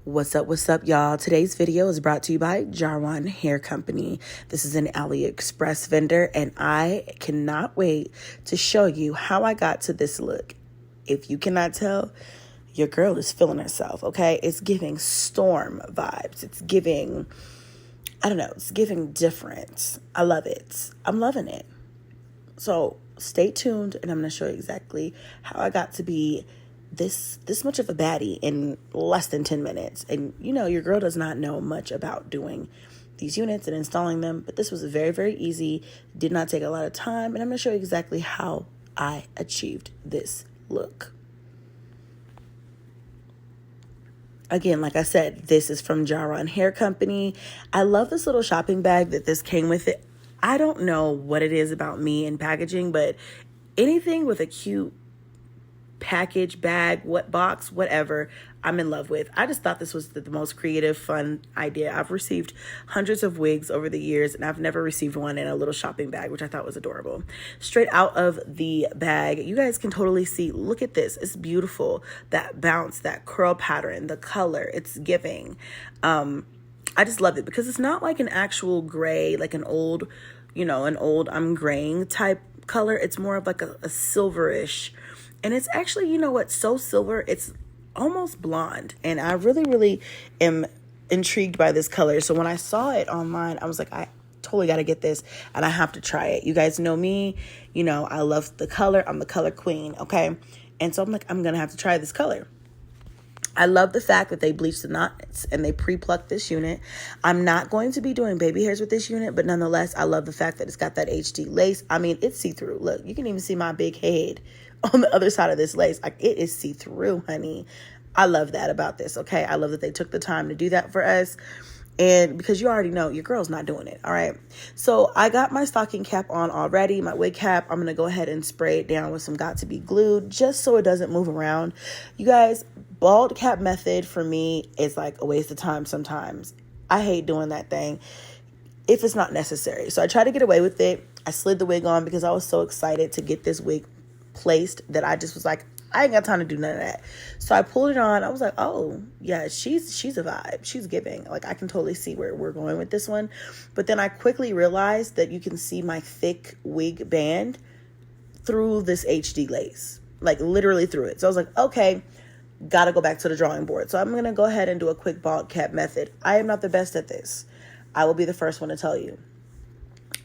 What's up, y'all? Today's video is brought to you by Jarin Hair Company. This is an AliExpress vendor, and I cannot wait to show you how I got to this look. If you cannot tell, your girl is feeling herself, okay? It's giving storm vibes. It's giving, I don't know, it's giving different. I love it. I'm loving it. So stay tuned, and I'm going to show you exactly how I got to be this much of a baddie in less than 10 minutes. And you know, your girl does not know much about doing these units and installing them, but this was very, very easy. Did not take a lot of time, and I'm going to show you exactly how I achieved this look. Again, like I said, this is from Jarin Hair Company. I love this little shopping bag that this came with it. I don't know what it is about me and packaging, but anything with a cute package, bag, what box, whatever, I'm in love with. I just thought this was the most creative, fun idea. I've received hundreds of wigs over the years, and I've never received one in a little shopping bag, which I thought was adorable. Straight out of the bag, you guys can totally see, look at this. It's beautiful. That bounce, that curl pattern, the color, it's giving. I just love it because it's not like an actual gray, like an old I'm graying type color. It's more of like a silverish. And it's actually, you know what, so silver, it's almost blonde. And I really, really am intrigued by this color. So when I saw it online, I was like, I totally got to get this and I have to try it. You guys know me, you know, I love the color. I'm the color queen, okay? And so I'm like, I'm going to have to try this color. I love the fact that they bleached the knots and they pre-plucked this unit. I'm not going to be doing baby hairs with this unit, but nonetheless, I love the fact that it's got that HD lace. I mean, it's see-through. Look, you can even see my big head on the other side of this lace. Like, it is see-through, honey. I love that about this, okay? I love that they took the time to do that for us. And because you already know your girl's not doing it, all right? So I got my stocking cap on already, my wig cap. I'm going to go ahead and spray it down with some Got2b glue just so it doesn't move around. You guys, bald cap method for me is like a waste of time sometimes. I hate doing that thing if it's not necessary. So I try to get away with it. I slid the wig on because I was so excited to get this wig placed that I just was like, I ain't got time to do none of that. So I pulled it on. I was like, oh yeah, she's a vibe. She's giving. Like, I can totally see where we're going with this one. But then I quickly realized that you can see my thick wig band through this HD lace, like literally through it. So I was like, okay, got to go back to the drawing board. So I'm going to go ahead and do a quick bald cap method. I am not the best at this. I will be the first one to tell you.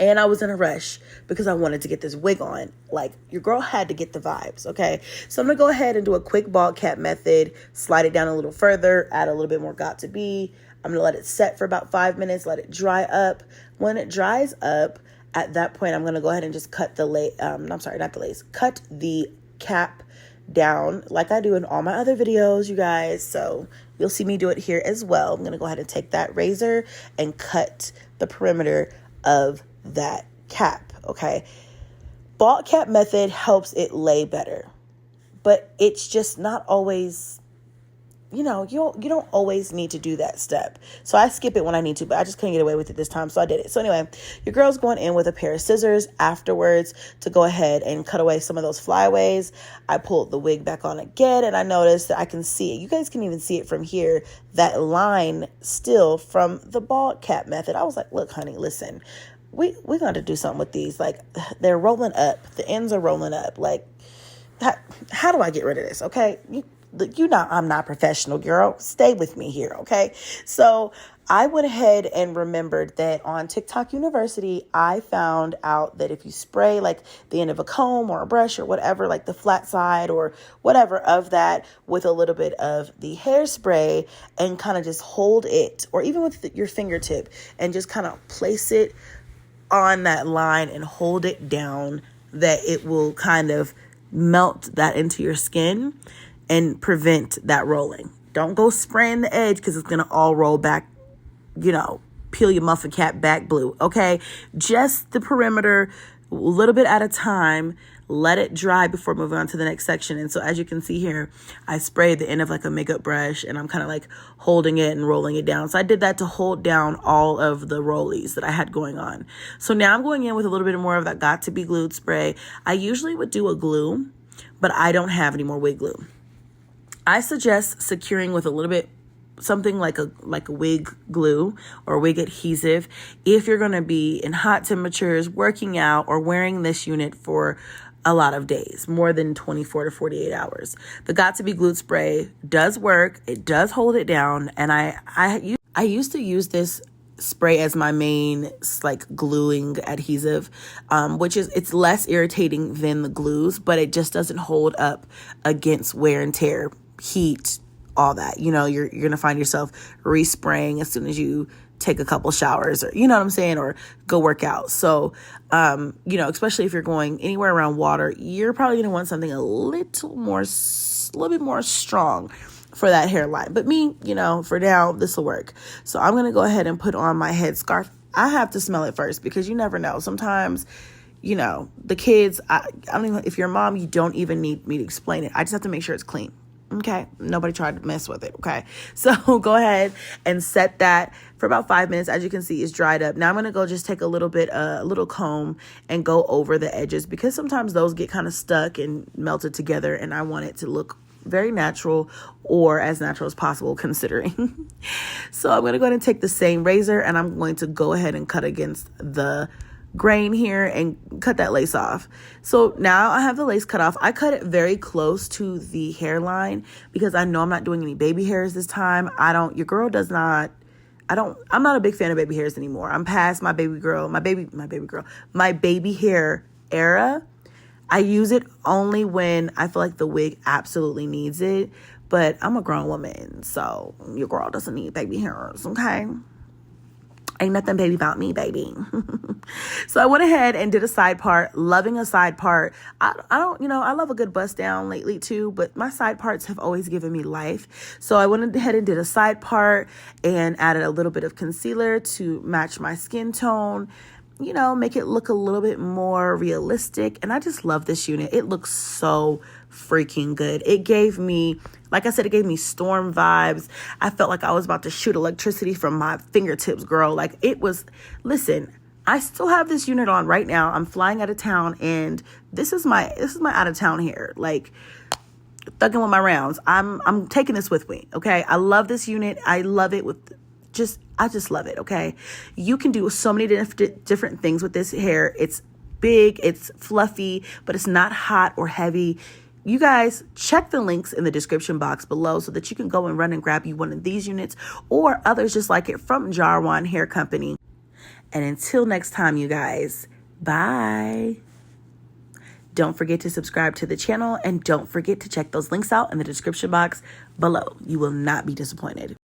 And I was in a rush because I wanted to get this wig on. Like, your girl had to get the vibes, okay? So I'm going to go ahead and do a quick bald cap method, slide it down a little further, add a little bit more Got2b. I'm going to let it set for about 5 minutes, let it dry up. When it dries up, at that point, I'm going to go ahead and just cut the cut the cap down like I do in all my other videos, you guys. So you'll see me do it here as well. I'm going to go ahead and take that razor and cut the perimeter of that cap, okay? Bald cap method helps it lay better, but it's just not always, you know, you don't always need to do that step. So I skip it when I need to, but I just couldn't get away with it this time, so I did it. So anyway, your girl's going in with a pair of scissors afterwards to go ahead and cut away some of those flyaways. I pulled the wig back on again, and I noticed that I can see it. You guys can even see it from here, that line still from the bald cap method. I was like, look, honey, listen, we're going to do something with these. Like, they're rolling up. The ends are rolling up. Like, how do I get rid of this? Okay. You know, I'm not professional, girl. Stay with me here. Okay. So I went ahead and remembered that on TikTok University, I found out that if you spray like the end of a comb or a brush or whatever, like the flat side or whatever of that with a little bit of the hairspray and kind of just hold it, or even with your fingertip and just kind of place it on that line and hold it down, that it will kind of melt that into your skin and prevent that rolling. Don't go spraying the edge because it's going to all roll back, you know, peel your muffin cap back blue, okay? Just the perimeter, a little bit at a time. Let it dry before moving on to the next section. And so as you can see here, I sprayed the end of like a makeup brush and I'm kind of like holding it and rolling it down. So I did that to hold down all of the rollies that I had going on. So now I'm going in with a little bit more of that Got2b glued spray. I usually would do a glue, but I don't have any more wig glue. I suggest securing with a little bit something like a wig glue or wig adhesive if you're going to be in hot temperatures, working out, or wearing this unit for a lot of days, more than 24 to 48 hours. The Got to Be Glued spray does work. It does hold it down. And I used to use this spray as my main like gluing adhesive, which is, it's less irritating than the glues, but it just doesn't hold up against wear and tear, heat, all that. You know, you're going to find yourself respraying as soon as you take a couple showers, or, you know what I'm saying, or go work out. So, you know, especially if you're going anywhere around water, you're probably going to want something a little bit more strong for that hairline. But me, you know, for now, this will work. So I'm going to go ahead and put on my headscarf. I have to smell it first because you never know. Sometimes, you know, the kids, I don't even, if you're a mom, you don't even need me to explain it. I just have to make sure it's clean. Okay. Nobody tried to mess with it. Okay. So go ahead and set that for about 5 minutes. As you can see, it's dried up. Now I'm going to go just take a little comb and go over the edges, because sometimes those get kind of stuck and melted together, and I want it to look very natural, or as natural as possible considering. So I'm going to go ahead and take the same razor, and I'm going to go ahead and cut against the grain here and cut that lace off. So now I have the lace cut off. I cut it very close to the hairline because I know I'm not doing any baby hairs this time. I'm not a big fan of baby hairs anymore. I'm past my baby hair era. I use it only when I feel like the wig absolutely needs it, but I'm a grown woman, so your girl doesn't need baby hairs, okay? Ain't nothing baby about me, baby. So I went ahead and did a side part, loving a side part. I love a good bust down lately too, but my side parts have always given me life. So I went ahead and did a side part and added a little bit of concealer to match my skin tone, you know, make it look a little bit more realistic. And I just love this unit. It looks so freaking good. It gave me, like I said, it gave me storm vibes. I felt like I was about to shoot electricity from my fingertips, girl. Like it was, listen, I still have this unit on right now. I'm flying out of town, and this is my out of town hair. Like, thugging with my rounds. I'm taking this with me. Okay. I love this unit. I love it I just love it. Okay. You can do so many different things with this hair. It's big, it's fluffy, but it's not hot or heavy. You guys, check the links in the description box below so that you can go and run and grab you one of these units or others just like it from Jarin Hair Company. And until next time, you guys, bye. Don't forget to subscribe to the channel, and don't forget to check those links out in the description box below. You will not be disappointed.